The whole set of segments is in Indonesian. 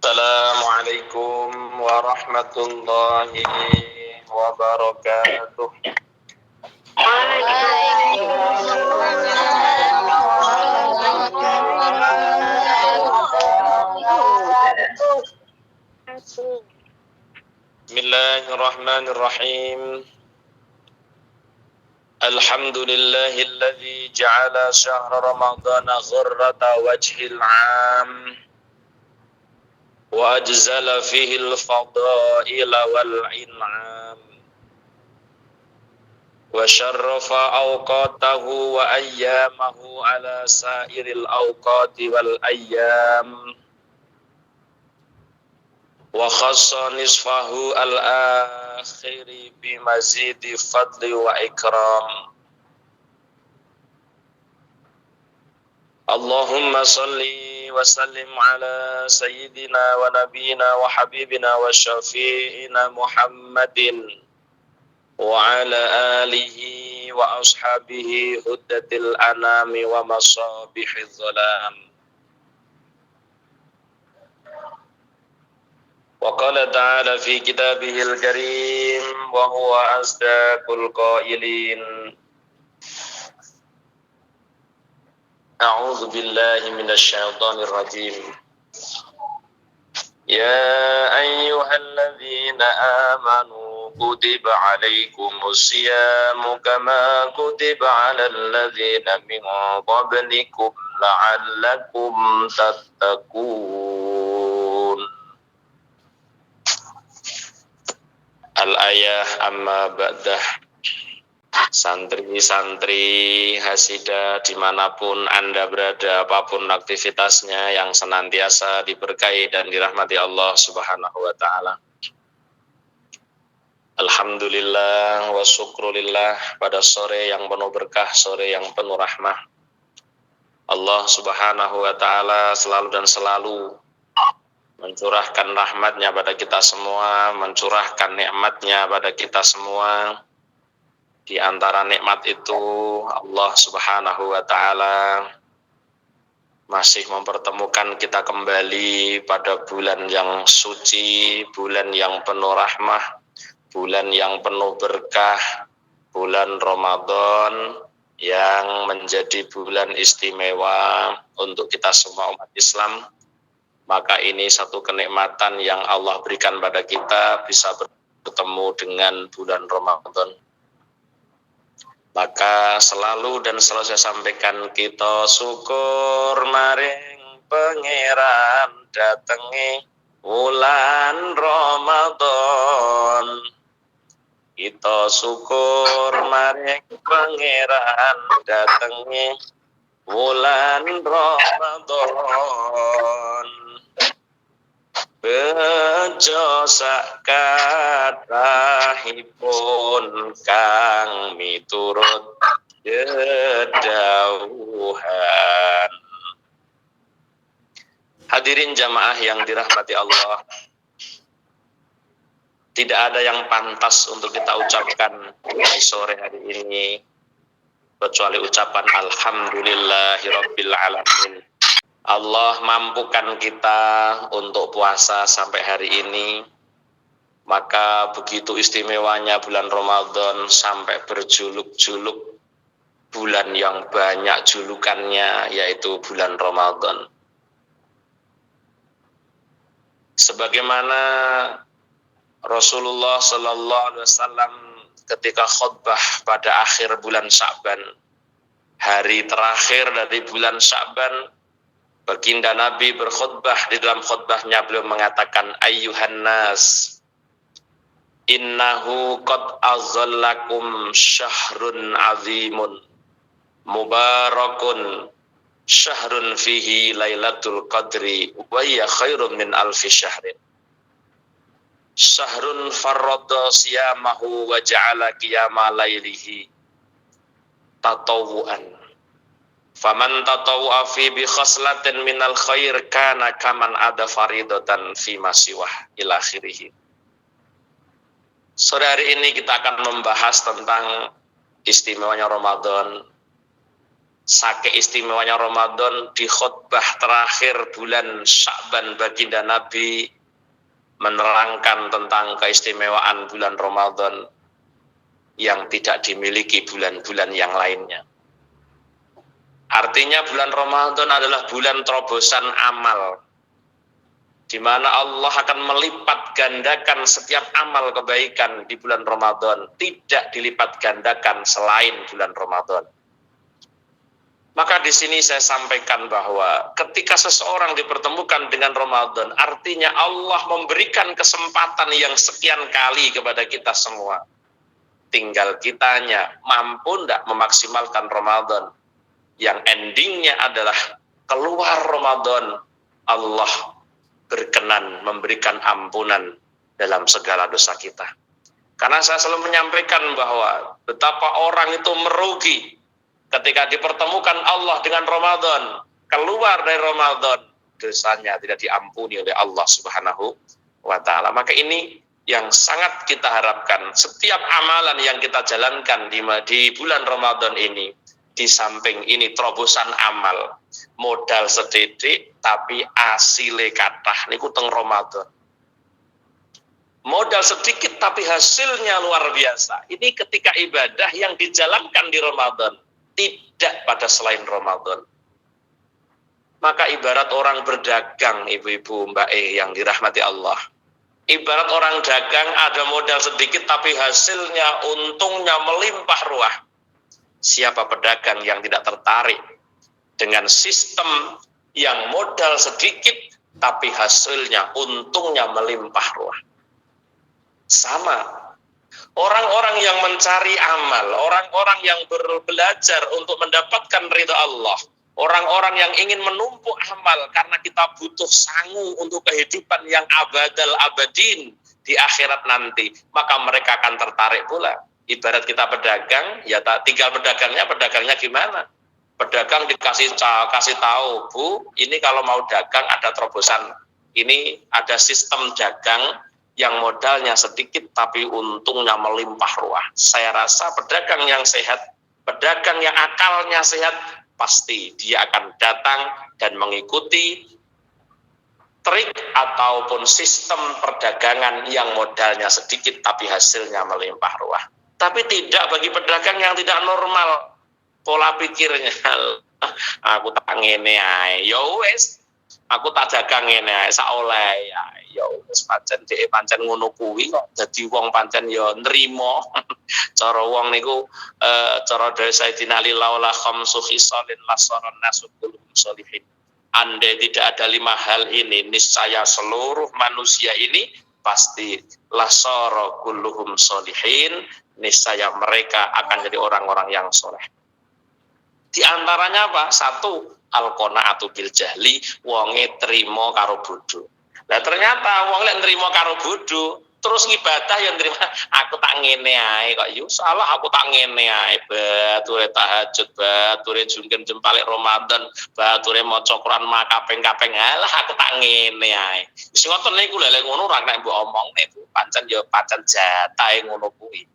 Assalamualaikum warahmatullahi wabarakatuh. Bismillahirrahmanirrahim. Alhamdulillahilladzi ja'ala syahra ramadhana ghurrata wajhil 'am wa ajzala fihi al-fadaila wal in'am wa syarrafa awqatahu wa ayyamahu ala sairil awqati wal ayyam wa khassa nisfahu al-akhiri bi mazidi fadli wa ikram. Allahumma salli wa sallim ala sayyidina wa nabiyina wa habibina wa syafi'ina Muhammadin wa ala alihi wa ashabihi huddatil anami wa masabihiz zalam. Wa qala ta'ala fi kitabihil karim wa huwa asdaqul qailin. A'udzu billahi minasy syaithanir rajim. Ya ayyuhalladzina amanu kutiba 'alaikumus syiyamu kama kutiba 'alal ladzina min qablikum la'allakum tattaqun. Al-ayah amma ba'dah. Santri-santri hasidah dimanapun Anda berada, apapun aktivitasnya, yang senantiasa diberkahi dan dirahmati Allah Subhanahu wa ta'ala. Alhamdulillah wa syukrulillah, pada sore yang penuh berkah, sore yang penuh rahmah, Allah Subhanahu wa ta'ala selalu dan selalu mencurahkan rahmatnya pada kita semua, mencurahkan nikmatnya pada kita semua. Di antara nikmat itu Allah Subhanahu wa ta'ala masih mempertemukan kita kembali pada bulan yang suci, bulan yang penuh rahmah, bulan yang penuh berkah, bulan Ramadan yang menjadi bulan istimewa untuk kita semua umat Islam. Maka ini satu kenikmatan yang Allah berikan pada kita, bisa bertemu dengan bulan Ramadan. Maka selalu dan selalu saya sampaikan, kita syukur maring pangeran datengi wulan Ramadan. Kita syukur maring pangeran datengi wulan Ramadan. Bejo sakatahipun kang miturut dedauhan. Hadirin jamaah yang dirahmati Allah, tidak ada yang pantas untuk kita ucapkan di sore hari ini kecuali ucapan alhamdulillahirabbil alamin. Allah mampukan kita untuk puasa sampai hari ini. Maka begitu istimewanya bulan Ramadan, sampai berjuluk-juluk bulan yang banyak julukannya, yaitu bulan Ramadan. Sebagaimana Rasulullah Sallallahu Alaihi Wasallam ketika khutbah pada akhir bulan Sya'ban, hari terakhir dari bulan Sya'ban, baginda Nabi berkhutbah. Di dalam khutbahnya beliau mengatakan, ayyuhan nas, innahu qad azallakum syahrun azimun mubarakun syahrun fihi lailatul qadri wa hiya khairun min alfi syahrin. Syahrun farrada siyamahu wa ja'ala qiyama lailihi tatawuan. Faman tatawwa fi bi khaslatin minal khair kana kaman ada faridatan fi masiwah ila akhirih. Sore hari ini kita akan membahas tentang istimewanya Ramadan. Saking istimewanya Ramadan, di khutbah terakhir bulan Sya'ban baginda Nabi menerangkan tentang keistimewaan bulan Ramadan yang tidak dimiliki bulan-bulan yang lainnya. Artinya bulan Ramadan adalah bulan terobosan amal, di mana Allah akan melipat gandakan setiap amal kebaikan di bulan Ramadan, tidak dilipat gandakan selain bulan Ramadan. Maka di sini saya sampaikan bahwa ketika seseorang dipertemukan dengan Ramadan, artinya Allah memberikan kesempatan yang sekian kali kepada kita semua. Tinggal kitanya mampu tidak memaksimalkan Ramadan, yang endingnya adalah keluar Ramadan, Allah berkenan memberikan ampunan dalam segala dosa kita. Karena saya selalu menyampaikan bahwa betapa orang itu merugi ketika dipertemukan Allah dengan Ramadan, keluar dari Ramadan, dosanya tidak diampuni oleh Allah Subhanahu wa Ta'ala. Maka ini yang sangat kita harapkan, setiap amalan yang kita jalankan di bulan Ramadan ini, di samping ini terobosan amal, modal sedidik tapi asile kathah niku teng Ramadan. Modal sedikit tapi hasilnya luar biasa. Ini ketika ibadah yang dijalankan di Ramadan, tidak pada selain Ramadan. Maka ibarat orang berdagang, ibu-ibu, mbak yang dirahmati Allah. Ibarat orang dagang ada modal sedikit tapi hasilnya, untungnya melimpah ruah. Siapa pedagang yang tidak tertarik dengan sistem yang modal sedikit tapi hasilnya, untungnya melimpah ruah? Sama. Orang-orang yang mencari amal, orang-orang yang belajar untuk mendapatkan ridha Allah, orang-orang yang ingin menumpuk amal karena kita butuh sangu untuk kehidupan yang abadal abadin di akhirat nanti, maka mereka akan tertarik pula. Ibarat kita pedagang, ya tinggal pedagangnya gimana? Pedagang kasih tahu, Bu, ini kalau mau dagang ada terobosan. Ini ada sistem dagang yang modalnya sedikit tapi untungnya melimpah ruah. Saya rasa pedagang yang sehat, pedagang yang akalnya sehat, pasti dia akan datang dan mengikuti trik ataupun sistem perdagangan yang modalnya sedikit tapi hasilnya melimpah ruah. Tapi tidak bagi pedagang yang tidak normal pola pikirnya. Aku tak ngene ae, ya wis. Aku tak dagang ngene ae sak oleh ya wis pancen ngono kuwi kok dadi wong pancen ya nrimo. Cara wong niku cara dari Sayyidina Ali laula khamsu khisalin lasaran nasu kulluhum sholihin. Andai tidak ada 5 hal ini, niscaya seluruh manusia ini pasti lasara kulluhum sholihin, niscaya mereka akan jadi orang-orang yang soleh. Di antaranya apa? 1, al-qanaatu bil jahli, wonge trimo karo bodho. Lah ternyata wong lek nrimo karo bodho, terus ibadah yang nrimo, aku tak ngene ae kok yo salah, aku tak ngene ae, bature tahajud, bature jungken jempalik Ramadan, bature maca Quran makaping-kaping, alah aku tak ngene ae. Wis ngoten niku lha lek ngono ora nek mbok omongne pancen yo pancen jatahe ngono kuwi.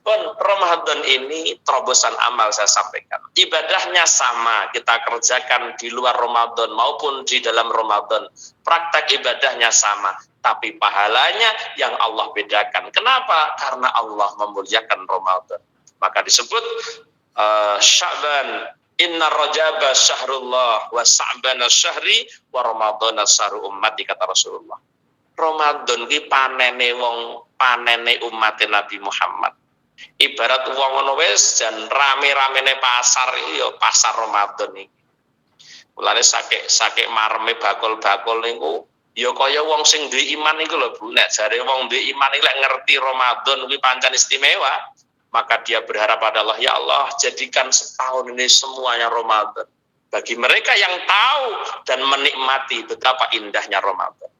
Pun Ramadan ini terobosan amal saya sampaikan. Ibadahnya sama kita kerjakan di luar Ramadan maupun di dalam Ramadan. Praktek ibadahnya sama, tapi pahalanya yang Allah bedakan. Kenapa? Karena Allah memuliakan Ramadan. Maka disebut Sya'ban, inna rajaba syahrullah wa sa'bana syahri wa ramadana syahrul ummati, kata Rasulullah. Ramadan ki panene umat Nabi Muhammad. Ibarat wong ngono wis jan rame-ramene pasar iki ya pasar Ramadan iki. Mulane sakek mareme bakul-bakul niku ya kaya wong sing duwe iman iku lho Bu. Nek jare wong duwe iman iki lek ngerti Ramadan kuwi pancen istimewa, maka dia berharap pada Allah, ya Allah jadikan setahun ini semuanya Ramadan. Bagi mereka yang tahu dan menikmati betapa indahnya Ramadan.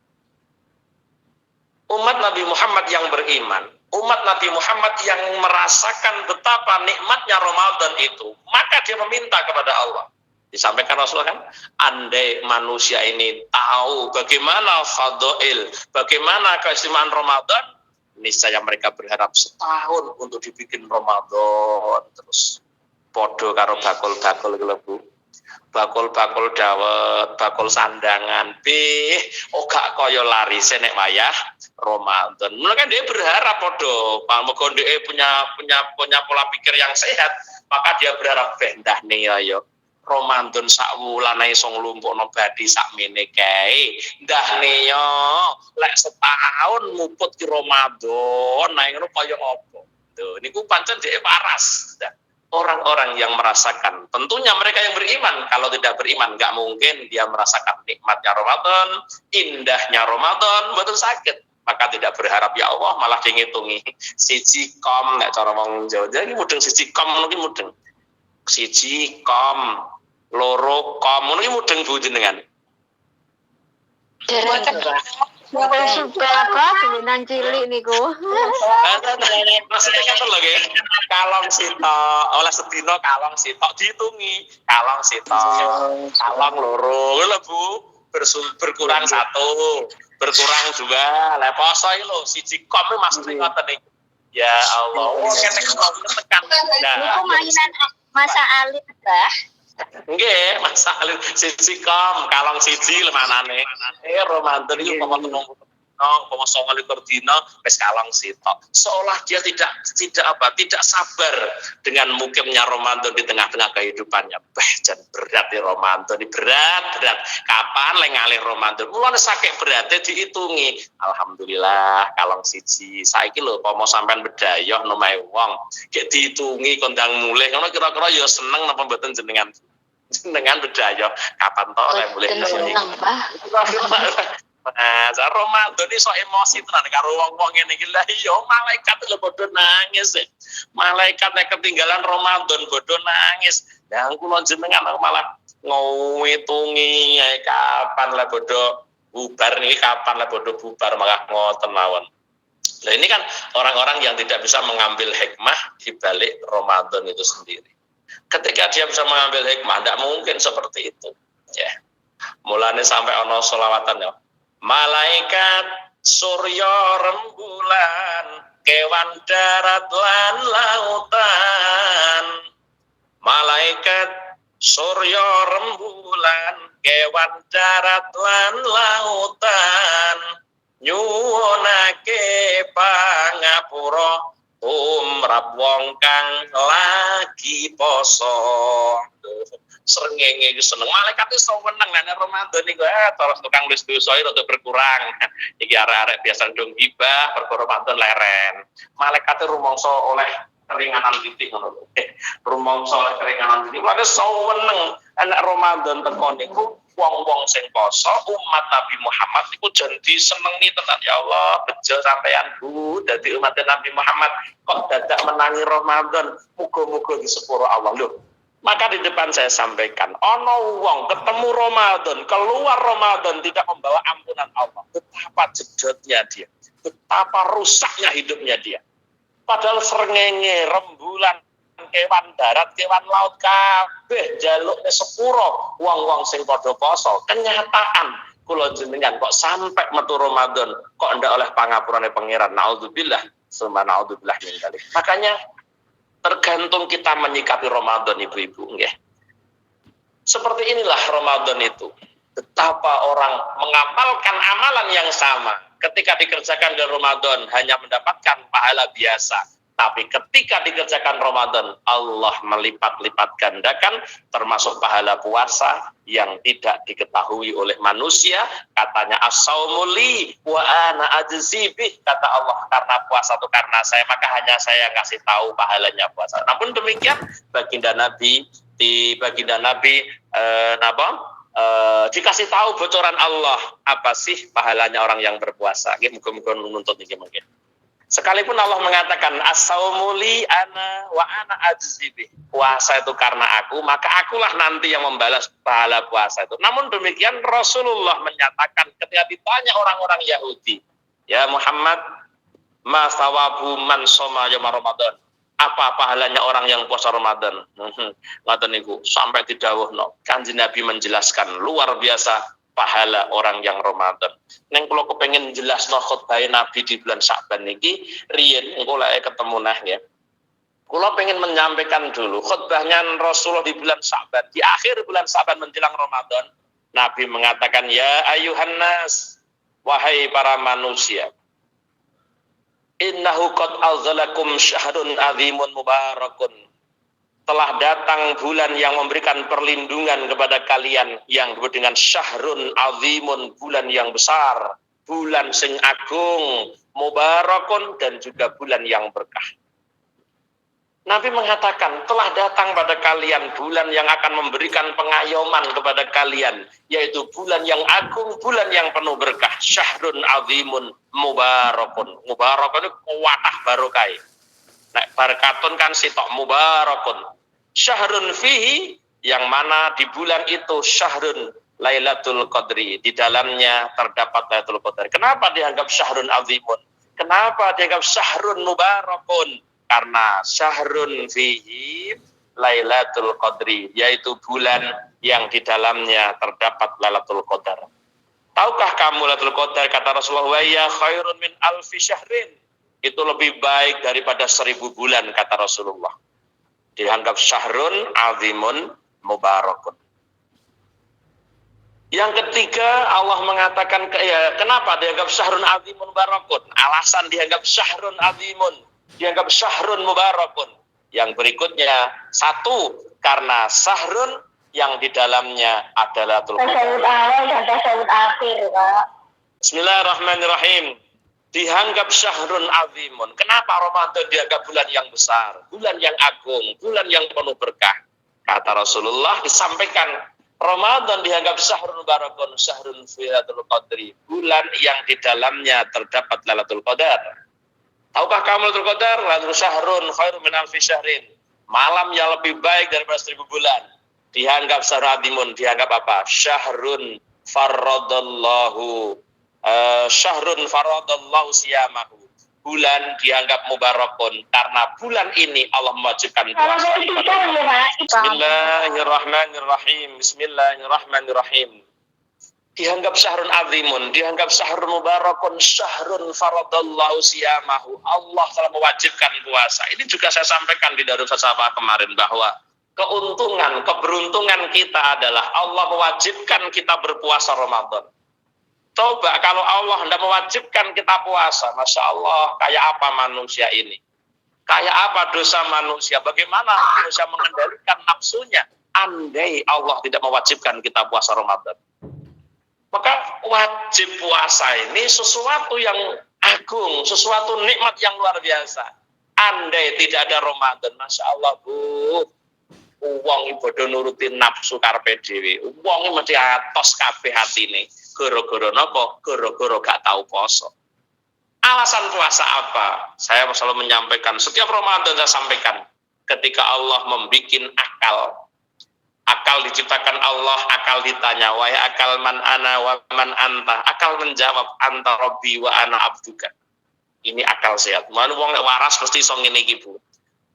Umat Nabi Muhammad yang beriman, umat Nabi Muhammad yang merasakan betapa nikmatnya Ramadan itu, maka dia meminta kepada Allah. Disampaikan Rasulullah kan, andai manusia ini tahu bagaimana fadhail, bagaimana keistimewaan Ramadan, niscaya mereka berharap setahun untuk dibikin Ramadan terus. Padha karo bakul-bakul iki lho Bu. Bakul-bakul dawet, bakul sandangan, gak kaya larise nek wayah Ramadan. Mulane kan dia berharap padha, muga dhek punya pola pikir yang sehat, maka dia berharap ndahne ya Ramadan sak wulan iso nglumpukno badi sakmene kae. Ndahne yo lek setahun muput ki Ramadan, nah ngono kaya apa? Tuh, niku pancen dhek waras. Orang-orang yang merasakan, tentunya mereka yang beriman. Kalau tidak beriman, nggak mungkin dia merasakan nikmatnya Ramadan, indahnya Ramadan, betul sakit. Maka tidak berharap ya Allah malah dihitungi siji kom, nggak cara ngomong Jawa. Jadi mudeng siji kom mungkin mudeng, siji kom, loro kom mungkin mudeng Bu jenengan. Kalau sudah apa, dulunan cilik niku. Maksudnya kata lho nggih. Kalong sitok, oleh sedina kalong sitok dihitungi. Kalong sitok, kalong loro lho Bu. Berkurang 1, berkurang 2. Lah poso iki lho siji kom iki Mas ngoten iki. Ya Allah, ketek tekan. Niku mainan masa alit, Mbah. Nggih, masalah siji kom, kalong siji lemanane. Ramadan iki umpama 29 dina wis kalong sitok. Seolah dia tidak sabar dengan mukimnya Ramadan di tengah-tengah kehidupannya. Jan berat di Ramadan, berat. Kapan lek ngalih Ramadan? Mulane sakit beratnya dihitungi. Alhamdulillah kalong siji. Saiki lho umpama sampean bedayoh nomahe wong, gek dihitungi kondang mulih. Ngono kira-kira ya seneng napa mboten jenengan? Dengan bedayoh kapan to lek mulih. Seneng, Pak. Nah, Ramadan ini sok emosi tenan karo wong-wong ngene iki. Lah iya malaikat lho padha nangis. Malaikat nek ketinggalan Ramadan padha nangis. Lah kula jenengan malah ngitungi kapan lah padha bubar niki kapan lah padha bubar malah ngoten mawon. Nah ini kan orang-orang yang tidak bisa mengambil hikmah di balik Ramadan itu sendiri. Ketika dia bisa mengambil hikmah, tidak mungkin seperti itu. Ya, mulanya sampai ono solawatan ya. Malaikat surya rembulan kewan darat lan lautan. Malaikat surya rembulan kewan darat lan lautan. Nyuwunake pangapura tumrap wong kang lagi poso. Srengenge iki seneng malaikat iso meneng nek Ramadan niku terus tukang wis dosa rada berkurang. Iki arek-arek biasa ndong gibah perkara Ramadan leren. Malaikat rumangsa oleh keringanan titik ngono. Rumangsa oleh keringanan titik. Lha iso meneng nek Ramadan teko niku wong-wong sing poso umat Nabi Muhammad iku janji senengi tenan ya Allah bejo sampean Bu dadi umat Nabi Muhammad kok dadak menangi Ramadan muga-muga di sepuro Allah lho. Maka di depan saya sampaikan, ono wong ketemu Ramadan, keluar Ramadan tidak membawa ampunan Allah. Betapa jedotnya dia, betapa rusaknya hidupnya dia. Padahal srengenge, rembulan, kewan darat, kewan laut kabeh jalukne sepuro wong-wong sing padha poso. Kenyataan kula jenengan kok sampai metu Ramadan kok ndak oleh pangapurane pangeran. Naudzubillah, summa naudzubillah min dzalik. Makanya tergantung kita menyikapi Ramadan ibu-ibu nggih. Seperti inilah Ramadan itu. Betapa orang mengamalkan amalan yang sama ketika dikerjakan di Ramadan hanya mendapatkan pahala biasa. Tapi ketika dikerjakan Ramadan, Allah melipat-lipat gandakan termasuk pahala puasa yang tidak diketahui oleh manusia. Katanya as-saumuli wa ana ajzi bih, kata Allah, karena puasa itu karena saya, maka hanya saya kasih tahu pahalanya puasa. Namun demikian baginda Nabi dikasih tahu bocoran Allah apa sih pahalanya orang yang berpuasa. Muga-muga nuntut iki mungkin. Sekalipun Allah mengatakan as-saumuli ana wa ana ajzibi. Puasa itu karena aku, maka akulah nanti yang membalas pahala puasa itu. Namun demikian Rasulullah menyatakan ketika ditanya orang-orang Yahudi, ya Muhammad, ma thawabu man shoma yaum Ramadan. Apa pahalanya orang yang puasa Ramadan? Ngoten niku sampai didhawuhno. Kanjeng Nabi menjelaskan luar biasa pahala orang yang Ramadan. Neng kula kepengin jelasno khutbah Nabi di bulan Sa'ban niki riyen engko lek ketemu nah ya. Kula pengen menyampaikan dulu khutbahnya Rasulullah di bulan Sa'ban, di akhir bulan Sa'ban menjelang Ramadan. Nabi mengatakan, ya ayuhan nas, wahai para manusia, innahu qad azalakum syahrun azimun mubarakun. Telah datang bulan yang memberikan perlindungan kepada kalian, yang disebut dengan syahrun azimun, bulan yang besar, bulan sing agung, mubarakun, dan juga bulan yang berkah. Nabi mengatakan, telah datang pada kalian bulan yang akan memberikan pengayoman kepada kalian, yaitu bulan yang agung, bulan yang penuh berkah, syahrun azimun mubarakun. Mubarakun itu kuatah barokai. Nah, barakatun kan sitok mubarakun. Syahrun fihi, yang mana di bulan itu syahrun Lailatul Qadri, di dalamnya terdapat Lailatul Qadri. Kenapa dianggap syahrun azimun? Kenapa dianggap syahrun mubarakun? Karena syahrun fihi Lailatul Qadri, yaitu bulan yang di dalamnya terdapat Lailatul Qadar. Tahukah kamu Lailatul Qadar? Kata Rasulullah, wa ya khairun min alfi syahrin. Itu lebih baik daripada 1000 bulan, kata Rasulullah. Dianggap syahrun azimun mubarakun. Yang ketiga, Allah mengatakan, kenapa dianggap syahrun azimun mubarakun? Alasan dianggap syahrun azimun, dianggap syahrun mubarakun. Yang berikutnya, satu, karena syahrun yang di dalamnya adalah tasawuf awal dan tasawuf akhir, Pak. Bismillahirrahmanirrahim. Dianggap syahrun azimun. Kenapa Ramadan dianggap bulan yang besar, bulan yang agung, bulan yang penuh berkah? Kata Rasulullah, disampaikan, Ramadan dianggap syahrun mubarakun, syahrun fi Lailatul Qadri, bulan yang di dalamnya terdapat Lailatul Qadar. Tahukah kamu Lailatul Qadar? Lailatul syahrun khairun min alfi syahrin. Malam yang lebih baik daripada 1000 bulan. Dianggap syahrun azimun, dianggap apa? Syahrun faradallahu syahrun faradallahu siyamahu. Bulan dianggap mubarakun karena bulan ini Allah mewajibkan puasa. Bismillahirrahmanirrahim. Bismillahirrahmanirrahim. Dianggap syahrun azimun, dianggap syahrun mubarakun, syahrun faradallahu siyamahu. Allah telah mewajibkan puasa. Ini juga saya sampaikan di Darul Fasafah kemarin, bahwa keuntungan, keberuntungan kita adalah Allah mewajibkan kita berpuasa Ramadan. Coba kalau Allah tidak mewajibkan kita puasa, Masya Allah, kayak apa manusia ini? Kayak apa dosa manusia? Bagaimana manusia mengendalikan nafsunya? Andai Allah tidak mewajibkan kita puasa Ramadan. Maka wajib puasa ini sesuatu yang agung, sesuatu nikmat yang luar biasa. Andai tidak ada Ramadan, Masya Allah, Bu, uang ibadah nurutin nafsu karpe dewe, uang mesti atos kabeh hatine. Goro-goro nopo, goro-goro gak tahu poso. Alasan puasa apa? Saya selalu menyampaikan, setiap Ramadan saya sampaikan, ketika Allah membikin akal. Akal diciptakan Allah, akal ditanya, wahai akal man ana wa man anta. Akal menjawab, anta robbi wa ana abduka. Ini akal sehat. Mana wong waras mesti iso ngene iki, Bu.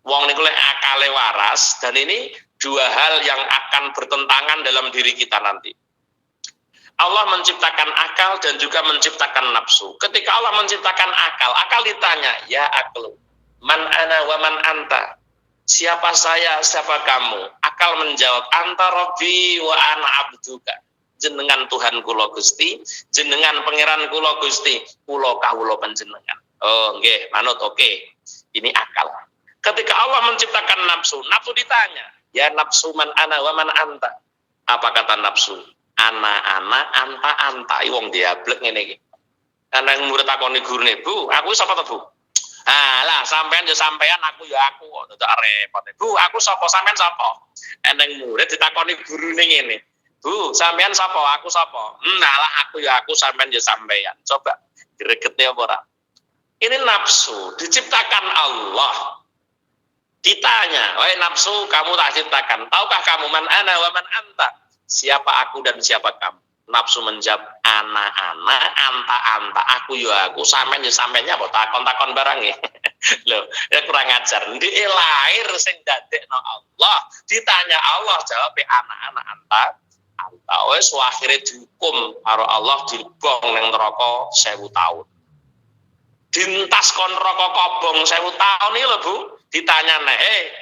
Wong niku lek akale waras, dan ini dua hal yang akan bertentangan dalam diri kita nanti. Allah menciptakan akal dan juga menciptakan nafsu. Ketika Allah menciptakan akal, akal ditanya, ya aklu, man ana wa man anta. Siapa saya, siapa kamu? Akal menjawab, anta robbi wa ana abduka. Jenengan Tuhan kula Gusti, jenengan pangeran kula Gusti, kula kawula panjenengan. Oh, nggih, manut, oke. Ini akal. Ketika Allah menciptakan nafsu, nafsu ditanya, ya nafsu man ana wa man anta. Apa kata nafsu? Ana, anta, wong diablek ngene iki. Ana murid takoni gurune, Bu, aku sapa to, Bu? Lah, sampean yo sampean, aku yo aku kok dadak repot. Bu, aku sapa, sampean sapa? Eneng murid ditakoni gurune ngene. Bu, sampean sapa? Aku sapa? Lah, aku yo aku, sampean yo sampean. Coba gregetne apa ora? Ini nafsu diciptakan Allah. Ditanya, wahai nafsu, kamu tak ciptakan. Tahukah kamu man ana wa man anta? Siapa aku dan siapa kamu? Nafsu menjawab, ana, anta, aku ya aku, sampean ya sampeannya apa takon barang ya. Loh, ya kurang ajar. Ndike lahir sing dadekno Allah, ditanya Allah jawab ana, anta. Wis akhire dihukum karo Allah, dibong ning neraka 1000 tahun. Dintas kon neraka kobong 1000 tahun iki lho, Bu. Ditanya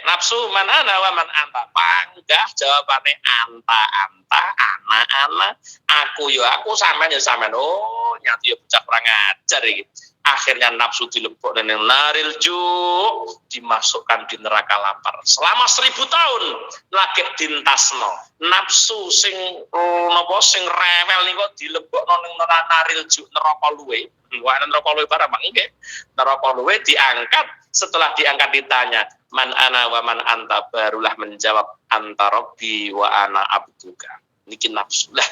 nafsu man ana wa man anta. Panggah jawabane anta ana aku yo aku sampean yo sampean. Oh, nyati yo bocah kurang ajar iki. Akhirnya nafsu dilebok dan naril ju' dimasukkan di neraka lapar selama 1000 tahun lagi dintasno nafsu sing napa sing rewel niku dilebokno ning naril ju' neraka luwe neraka luwe barang nggih neraka luwe diangkat setelah diangkat ditanya man ana wa man anta barulah menjawab anta rabbi wa ana abduka niki nafsu lah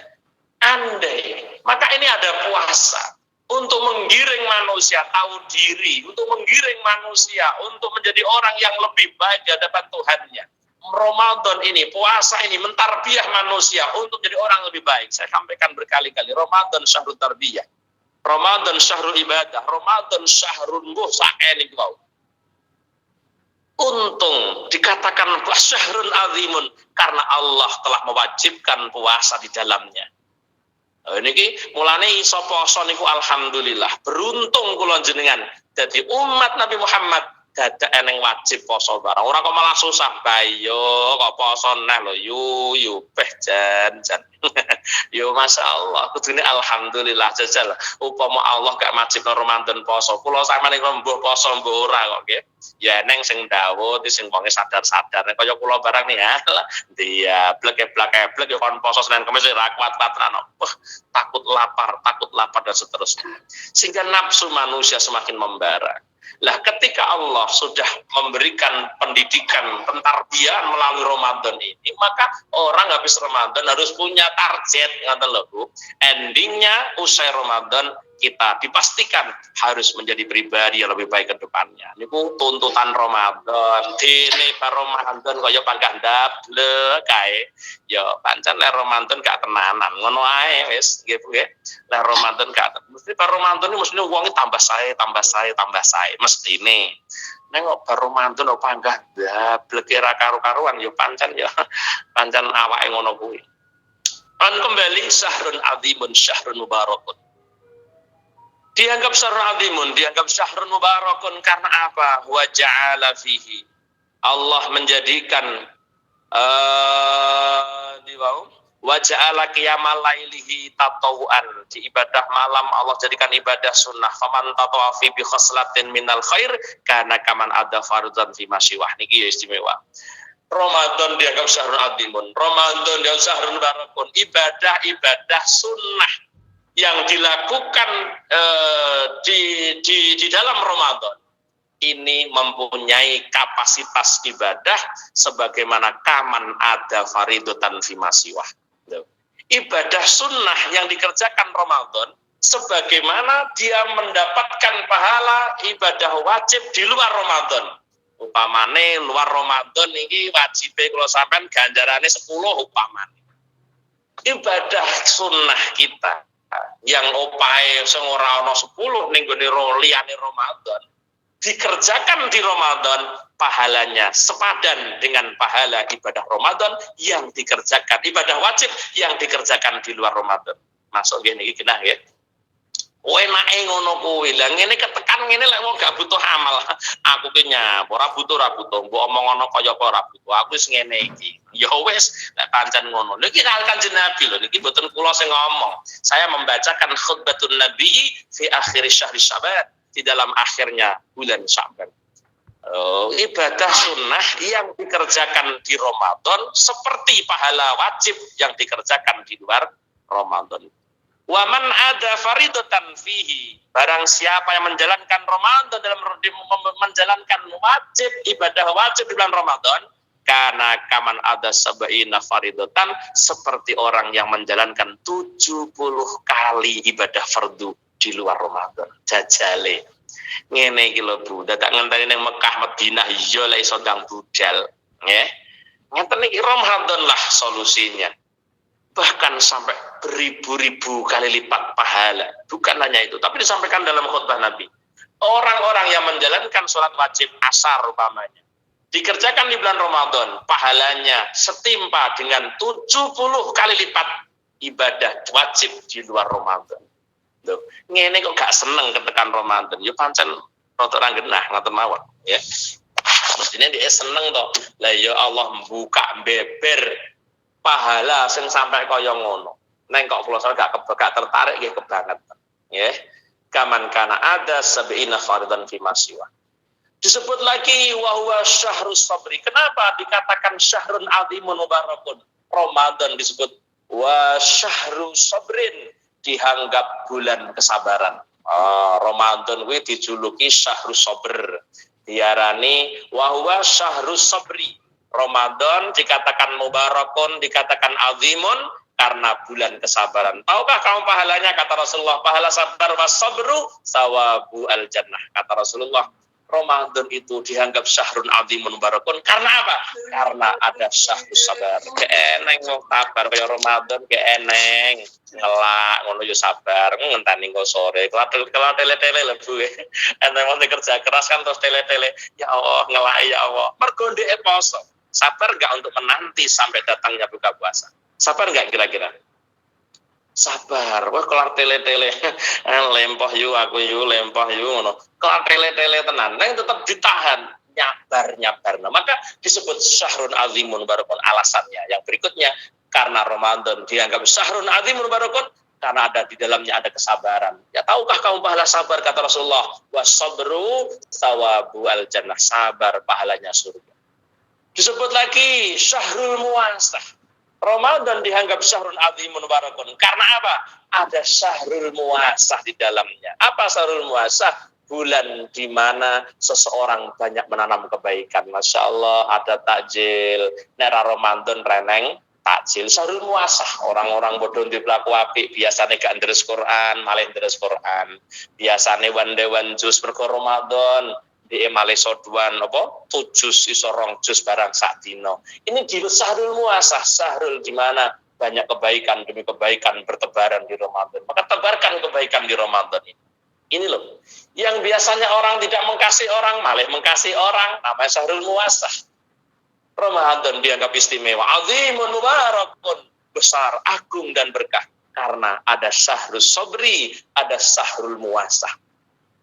andai maka ini ada puasa untuk menggiring manusia tahu diri, untuk menggiring manusia untuk menjadi orang yang lebih baik di hadapan Tuhannya. Ramadan ini, puasa ini mentarbiah manusia untuk menjadi orang lebih baik. Saya sampaikan berkali-kali, Ramadan syahrul tarbiyah, Ramadan syahrul ibadah, Ramadan syahrul saenik wau. Untung dikatakan syahrun azimun karena Allah telah mewajibkan puasa di dalamnya. Niki mulane iso poso niku alhamdulillah beruntung kula jenengan dadi umat Nabi Muhammad dadak eneng wajib poso barang ora kok malah susah bayo kok poso neh lho yu peh jan yo masyaallah kudune alhamdulillah jajal upama Allah gak wajib Ramadan poso kula sampeyan niku mbuh poso mbuh ora kok nggih ya neng sing dawuh sing wonge sadar-sadar kaya kula barang nih dia blek yo kon poso Senin Kamis ra kuat-kuat takut lapar dan seterusnya sehingga nafsu manusia semakin membara. Lah ketika Allah sudah memberikan pendidikan pentarbiyan melalui Ramadan ini maka orang habis Ramadan harus punya target ngoten lho Bu endingnya usai Ramadan kita dipastikan harus menjadi pribadi yang lebih baik ke depannya. Niku tuntutan Ramadan. Dene bar Ramadan kaya panggah ndable kae. Ya pancen lek Ramadan gak tenanan. Ngono ae wis nggih Bu nggih. Lek Ramadan gak mesti bar Ramadan iki mesti wonge tambah sae mestine. Nek bar Ramadan kok panggah ndable kira karo-karuan ya pancen awake ngono kuwi. An kembali syahrun azimun syahrun mubarakun. Dianggap syahrun azimun, dianggap syahrun mubarakun karena apa? Wa ja'ala fihi. Allah menjadikan wa ja'ala qiyamal lailihi tatawuan. Di ibadah malam Allah jadikan ibadah sunnah. Faman tatawa fi bi khaslatin minal khair kana kaman ada farudzan fi masyiwah. Niki ya istimewa. Ramadan dianggap syahrun azimun, Ramadan dianggap syahrun mubarakun. Ibadah sunnah yang dilakukan di dalam Ramadan ini mempunyai kapasitas ibadah sebagaimana kaman ada faridotan fi masiwah. Ibadah sunnah yang dikerjakan Ramadan sebagaimana dia mendapatkan pahala ibadah wajib di luar Ramadan. Upamane luar Ramadan ini wajib kalau sampean ganjarane 10 upamane. Ibadah sunnah kita yang opae sing ora ana 10 ning gone liyane Ramadan dikerjakan di Ramadan pahalanya sepadan dengan pahala ibadah Ramadan yang dikerjakan ibadah wajib yang dikerjakan di luar Ramadan. Masuk ngene iki genah ya. Enake ngono kuwi. Lah ngene ketekan ngene lek wong gak butuh amal. Aku ki nyap, ora butuh. Mbok omong ngono kaya apa ora butuh. Aku wis ngene iki. Ya wis, lek pancen ngono. Lha iki Kanjeng Nabi lho, niki mboten kula sing ngomong. Saya membacakan khutbatun Nabi fi akhir syahri Sya'ban, di dalam akhirnya bulan Sya'ban. Ibadah sunnah yang dikerjakan di Ramadan seperti pahala wajib yang dikerjakan di luar Ramadan. Waman ada faridatan fihi, barang siapa yang menjalankan Ramadan dalam menjalankan wajib ibadah wajib di bulan Ramadan, karena kaman ada sabaina faridatan, seperti orang yang menjalankan 70 kali ibadah fardu di luar Ramadan. Jajale ngene iki lho Bu, dadak ngenteni ning Mekah Madinah ya lek iso ndang budal nggih. Ngenten iki Ramadan lah solusinya. Bahkan sampai beribu-ribu kali lipat pahala. Bukan hanya itu, tapi disampaikan dalam khutbah Nabi. Orang-orang yang menjalankan sholat wajib asar umpamanya, dikerjakan di bulan Ramadan, pahalanya setimpa dengan 70 kali lipat ibadah wajib di luar Ramadan. Loh, ngene kok gak seneng ketekan Ramadan. Ya pancen rada ra genah ngoten mawon, ya. Mestine dia seneng to. Lah ya Allah buka beber pahala sing sampai kaya ngono. Neng kok kula gak tertarik nggih kebangetan. Nggih. Kaman kana ada sab'ina fardhan fi masiwa. Disebut lagi wahwa syahrus sabri. Kenapa dikatakan syahrun azimun mubarakun? Ramadan disebut wa syahru sabrin, dianggap bulan kesabaran. Ramadan kuwi dijuluki syahrus sabr. Diarani wahwa syahrus sabri. Ramadan dikatakan mubarakun, dikatakan azimun karena bulan kesabaran. Tahukah kamu pahalanya? Kata Rasulullah, pahala sabar was sabru sawabu al jannah. Kata Rasulullah, Ramadan itu dianggap syahrun azimun mubarakun karena apa? Karena ada syahrus sabar. Keeneng wong sabar kaya Ramadan keeneng. Ngelak ngono yo sabar, ngenteni engko sore. Kalau tele-tele lebu. Enten wong kerja keras kan terus tele-tele. Ya Allah, ngelak ya Allah. Mergo ndek poso. Sabar enggak untuk menanti sampai datangnya buka puasa? Sabar enggak kira-kira? Sabar, wah kelar tele-tele, lempoh yu aku yu lempoh yu ngono. Kelar tele-tele tenan, nang tetap ditahan, nyabar. Nah, maka disebut syahrun azimun barakun alasannya. Yang berikutnya karena Ramadan dianggap syahrun azimun barakun karena ada di dalamnya ada kesabaran. Ya tahukah kamu pahala sabar? Kata Rasulullah, wasabru sawabu al jannah, sabar pahalanya surga. Disebut lagi syahrul muasah. Ramadan dianggap syahrun azimun mubarakun. Karena apa? Ada syahrul muasah di dalamnya. Apa syahrul muasah? Bulan di mana seseorang banyak menanam kebaikan. Masya Allah, ada takjil. Nera Ramadan reneng takjil. Syahrul muasah. Orang-orang bodoh di pelaku api. Biasanya gak deres Quran, malah deres Quran. Biasanya wan-dewan jus berko Ramadan. Di emale soduan apa 7 iso 2 jus barang sak dino. Ini di syahrul muasah, syahrul di mana banyak kebaikan demi kebaikan bertebaran di Ramadan. Maka tebarkan kebaikan di Ramadan ini. Ini loh, yang biasanya orang tidak mengasihi orang malah mengasihi orang, namanya syahrul muasah. Ramadan dianggap istimewa, azimun mubarakun, besar, agung dan berkah karena ada syahrul sabri, ada syahrul muasah.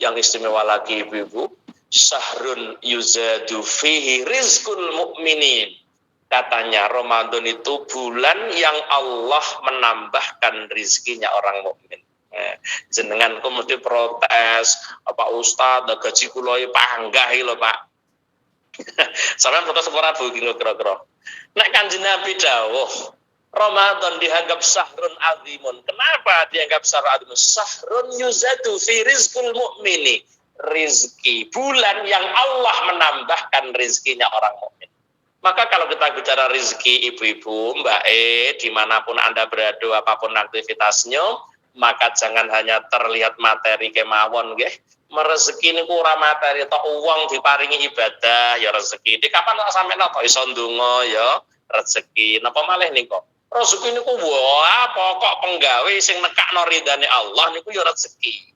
Yang istimewa lagi ibu-ibu, syahrun yuzadu fihi rizqul mu'minin. Katanya Ramadan itu bulan yang Allah menambahkan rizkinya orang mukmin. Jenengan kemudian protes, Pak Ustadz, gaji kula panggah lho Pak. Sampeyan protes ora Bu kira-kira. Nek Kanjeng Nabi dawuh, Ramadan dianggap syahrun azimun. Kenapa dianggap syahrun azimun? Syahrun yuzadu fi rizqul mu'mini. Rizki, bulan yang Allah menambahkan rizkinya orang mukmin. Maka kalau kita bicara rizki ibu-ibu, Mbak dimanapun Anda berada, apapun aktivitasnya, maka jangan hanya terlihat materi kemawon nggih. Merezeki niku ora materi tok, uang diparingi ibadah ya rezeki. Di kapan tak sampe napa iso ndonga ya rezeki. Napa malih niku? Rezeki niku wah pokok penggawe sing nekakno ridane Allah niku ya rezeki.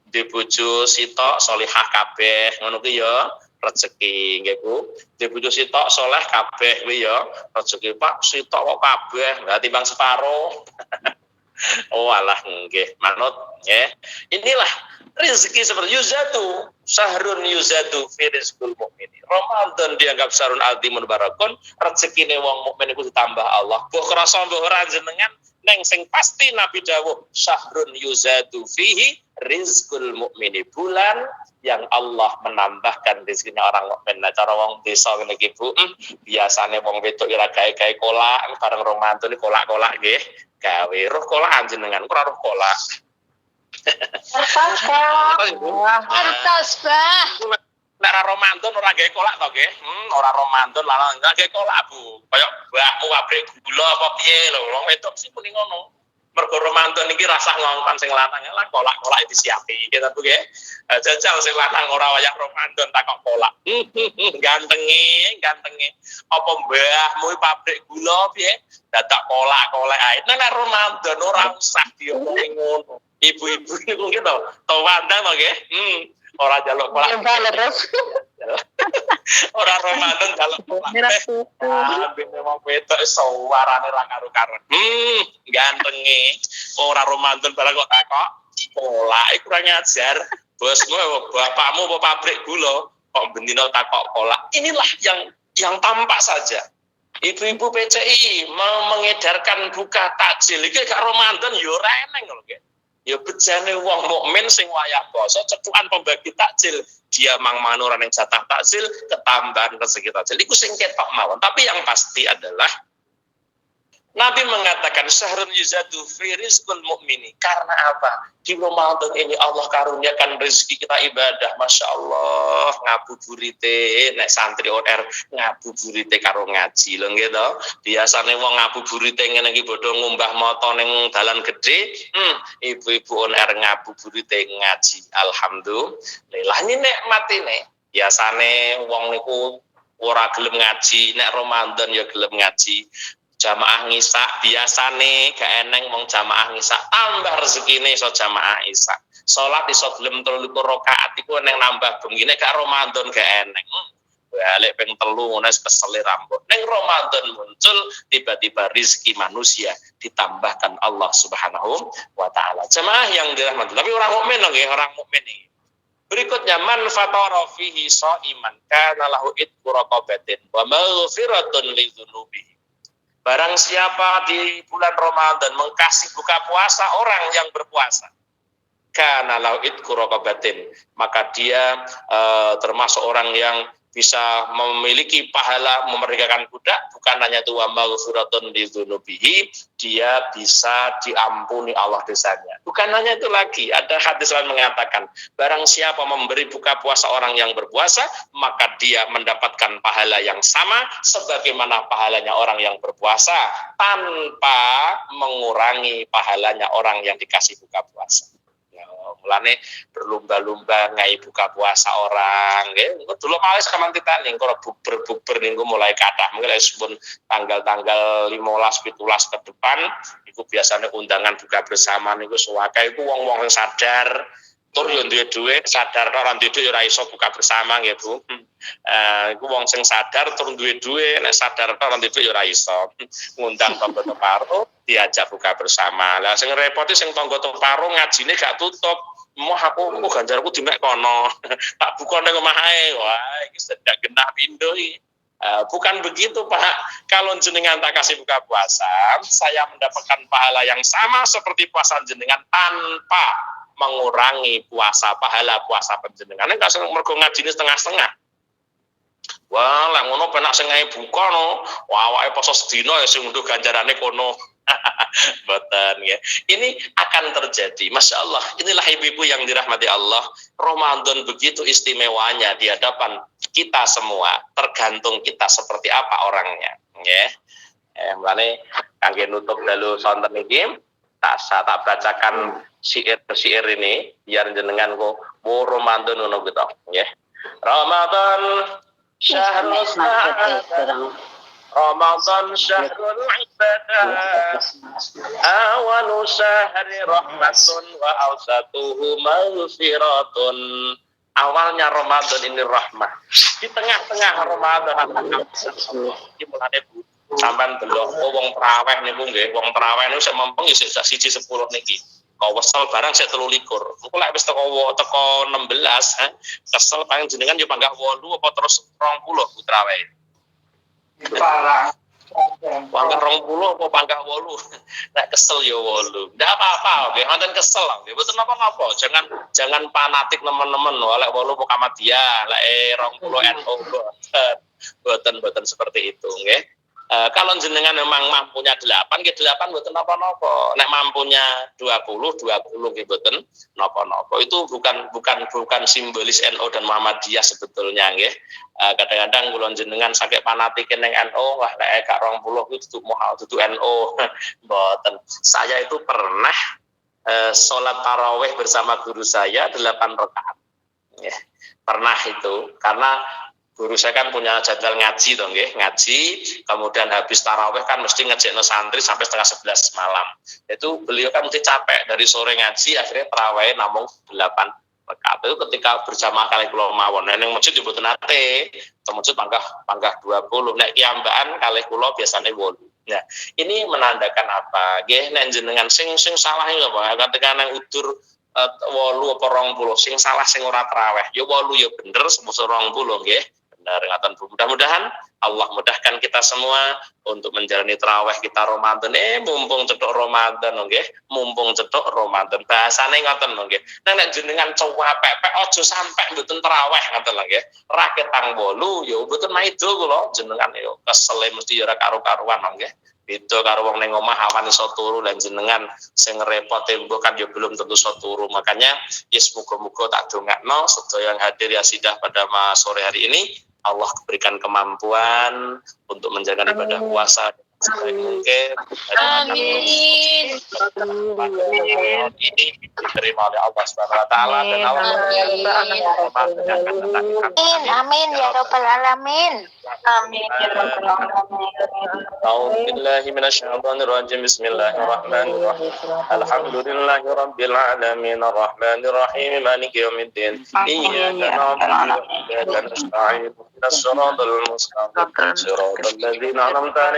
Di bojo sitok salihah kabeh ngono kuwi ya rezeki nggih Bu. Di bojo sitok saleh kabeh kuwi ya rezeki. Pak sitok kok kabeh enggak timbang separo. Oh alah nggih manut nggih. Inilah rezeki seperti yuzatu syahrun yuzatu fi rizqul mukmin. Ramadan dianggap syahrun azimun barakun, rezekine wong mukmin iku ditambah Allah. Mbok krasa mbok ora jenengan neng sing pasti Nabi dawuh syahrun yuzatu fihi rizqul mukmini, bulan yang Allah menambahkan rezekinya orang mukmin. Nah cara wong desa ngene iki Bu, biasane wong wedok ora gawe-gawe kolak, bareng Ramadan iki kolak-kolak nggih. Gawe roh kolak jenengan ora roh kolak. Kertas bah. Nek ora Ramadan ora gawe kolak to nggih. Ora Ramadan lah enggak gawe kolak Bu. Kayak mbakmu pabrik gula apa piye lho, wong wedok sih muni ngono. Mergo Ramadan iki rasah ngongkon sing lanang lah kolak-kolak disiapi kita Bu nggih. Jajal sing lanang ora wayah Ramadan takok kolak. Gantenge. Apa mbahmu pabrik gula piye? Dadak kolak-kolak ae. Nek Ramadan ora usah diomongi ngono. Ibu-ibu niku nggih to wandang to nggih. Ora jaluk kolak. Ora Ramadan jaluk kolak. Bene wong wedok suarane ra karo-karo. Gantenge. Ora Ramadan barang kok takok kolak iku kurang ajar. Bosmu bapakmu apa pabrik gula? kok bendino takok kolak. Inilah yang tampak saja. Ibu-ibu PCI mengedarkan buka takjil iki gak Ramadan yo ora eneng lho, Nggih. Ya bejane wong mukmin sing wayah poso cetukan pembagi takjil, dia mangmano ora ning jatah takjil, ketambahan rezeki takjil iku sing ketok mawon. Tapi yang pasti adalah Nabi mengatakan syahrun yuzadu fi rizqul mu'mini. Karena apa? Di Ramadan ini Allah karuniakan rezeki kita ibadah. Masya Allah, ngabuburite nek santri OR ngabuburite karo ngaji lho gitu. Biasane wong ngabuburite ngene iki bodho ngumbah moto ning dalan gede, ibu-ibu OR ngabuburite ngaji. Alhamdulillah ini nikmat ini. Biasane wong niku ora gelem ngaji, nek Ramadan ya gelem ngaji. Jamaah ngisak biasane gak eneng mong jamaah ngisak tambah rezekine iso jamaah isak. Salat iso gelem 3 rakaat iku neng nambah bengine gak Ramadan gak eneng. Balik ping 3 ngono wis kesel rambut. Neng Ramadan muncul tiba-tiba rezeki manusia ditambahkan Allah Subhanahu wa taala. Jamaah yang dirahmati. Tapi orang mukmin lho nggih, orang mukmin iki. Berikutnya man fatara fihi shaiman kana lahu itqu raqabatin wa maghfiratun lidzunubihi. Barang siapa di bulan Ramadan mengkasih buka puasa orang yang berpuasa, kana lahu itqu raqabatin, maka dia termasuk orang yang bisa memiliki pahala memerdekakan budak. Bukan hanya itu wa maghfiratun lidzunubihi, dia bisa diampuni Allah dosanya. Bukan hanya itu lagi, ada hadis lain mengatakan barang siapa memberi buka puasa orang yang berpuasa, maka dia mendapatkan pahala yang sama sebagaimana pahalanya orang yang berpuasa tanpa mengurangi pahalanya orang yang dikasih buka puasa. Mulane berlomba-lomba ngai buka puasa orang nggih. Dulu males kamantitan ning karo bukber niku mulai kathah. Mungkin pun tanggal-tanggal 15 17 ke depan iku biasanya undangan buka bersama niku suwake iku wong-wong sing sadar tur yo duwe dhuwit, sadar ora duwe dhuwit ora iso buka bersama nggih Bu. Iku wong sing sadar tur duwe dhuwit, nek sadar ora duwe dhuwit ora iso. Ngundang tangga teparo diajak buka bersama. Lah sing repoti sing tangga teparo ngajine gak tutup. Mau aku ganjarku dimek kono. Tak buka ning omah ae. Wah, iki sedak genah pindho iki. Bukan begitu Pak. Kalau jenengan tak kasih buka puasa, saya mendapatkan pahala yang sama seperti puasa jenengan tanpa mengurangi pahala puasa panjenengan. Nek sing mergo ngajine setengah-setengah. Wah, lah ngono penak sing ae buka no. Wah, awake poso sedina ya sing unduh ganjarane kono. Boten ya. Ini akan terjadi. Masya Allah. Inilah ibu-ibu yang dirahmati Allah. Ramadan begitu istimewanya di hadapan kita semua. Tergantung kita seperti apa orangnya. Ya. Mulane kangge nutup dalu sonten iki tak bacakan syair ini biar jenengan kok Ramadan ngono gitu. Ya. Ramadan syahrul Ramadan syahrul ibadah awalu syahri rahmatun wa awsatuhu maghfiratun. Awalnya Ramadan ini rahmah, di tengah-tengah Ramadan iki mulane Bu sampean delok wong traweh niku nggih, wong traweh niku sik mempeng isih 1:10 niki. Kau wesel barang saya 23. Engko lek wis teko 16, kesel paling jenengan yo panggah 8 apa terus 20 putra wae. Parah. Panggah 20 apa panggah 8. Nek kesel yo 8. Ndak apa-apa, nggih wonten kesel nggih. Mboten napa-napa. Jangan fanatik teman-teman. Lek 8 Muhammadiyah, lek 20 NU mboten seperti itu nggih. Kalau jenengan memang mampunya 8, ke 8 mboten napa-napa. Nek mampunya 20 nggih mboten napa-napa. Itu bukan simbolis NU dan Muhammadiyah sebetulnya nggih. Kadang-kadang kula jenengan sakit fanatik ning NU, wah nek gak 20 itu dudu NU. Mboten. Saya itu pernah sholat tarawih bersama guru saya 8 rakaat. Nggih. Pernah itu karena guru saya kan punya jadwal ngaji dong nggih, ngaji, kemudian habis tarawih kan mesti ngejekno santri sampai 10:30 malam. Itu beliau kan mesti capek dari sore ngaji, akhirnya tarawih namung 8 rakaat. Itu ketika berjamaah kali kula mawon, ning masjid yo mboten nate, masjid panggah 20. Nek kiambakan kali kula biasane 8. Nah, ini menandakan apa? Nggih, nek jenengan sing salah iki apa? Ketika nang udur 8 apa 20 sing salah sing ora traweh ya 8 ya bener semua 20 nggih bener ngaten Bu. Mudah-mudahan Allah mudahkan kita semua untuk menjalani traweh kita Ramadan. Mumpung cetok Ramadan nggih, mumpung cetok Ramadan. Bahasane ngoten nggih. Nek jenengan cuwapek aja sampe mboten traweh ngoten lho nggih. Ra ketang 8 ya mboten maido kula jenengan ya kesel mesti ya ora karo-karuan nggih. Beda karo wong ning omah awan iso turu lan jenengan sing repot tembok kan ya belum tentu iso turu. Makanya yes muga-muga tak dongakno sedaya yang hadir ya sidah pada sore hari ini Allah berikan kemampuan untuk menjalankan ibadah puasa sebaik mungkin. Amin. Ini diterima oleh Allah Subhanahu wa taala dan Allah Amin ya rabbal alamin. Amin ya rabbal alamin. A'udzu billahi minasyaitonir rajim. Bismillahirrahmanirrahim. Alhamdulillahi rabbil alamin arrahmanir rahim maliki yaumiddin. Iyyaka na'budu wa iyyaka nasta'in. Ihdinas siratal mustaqim. Siratal ladzina an'amta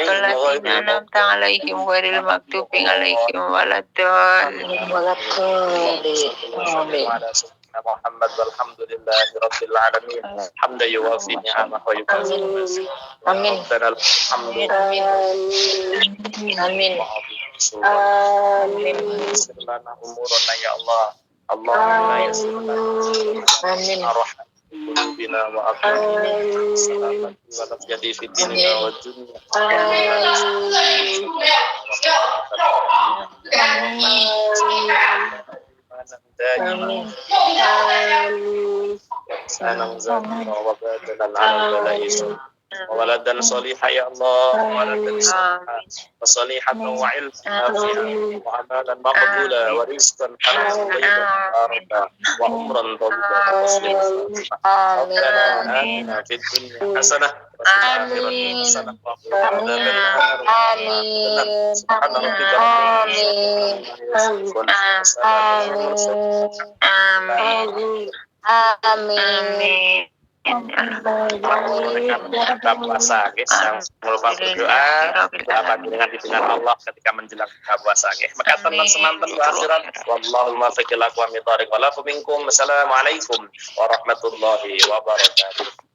'alaihim ghairil maghdubi alaihim waladdallin. Muhammad walhamdulillahi rabbil alamin hamdan yuwafi ni'amahu wa yukafi mazidah. Amin. Amin. Amin. Lana umurana ya Allah. Allahumma yassirna Amin. qulubina wa aqlina salamat wa nafiyati fid dunya wa dunya. Sanang zahra wa badalan ala balai waladan salihah ya Allah waladan salihah wa salihatan wa ilman nafi'an wa amalan maqbula wa rizqan halalan tayyiban wa umran tayyiban wa tasliman Rabbana atina fid dunya hasanah wa fil akhirati hasanah wa qina adzaban nar. Amin. Subhana rabbika rabbil izzati amma yasifun. Amin. Amin. Buka puasa guys yang lupa berdoa kita dengan Allah ketika menjelang buka puasa guys maka teman semanten akhirat wallahul muwaffiq ila aqwamit thoriq wa la minkum. Assalamualaikum warahmatullahi wabarakatuh.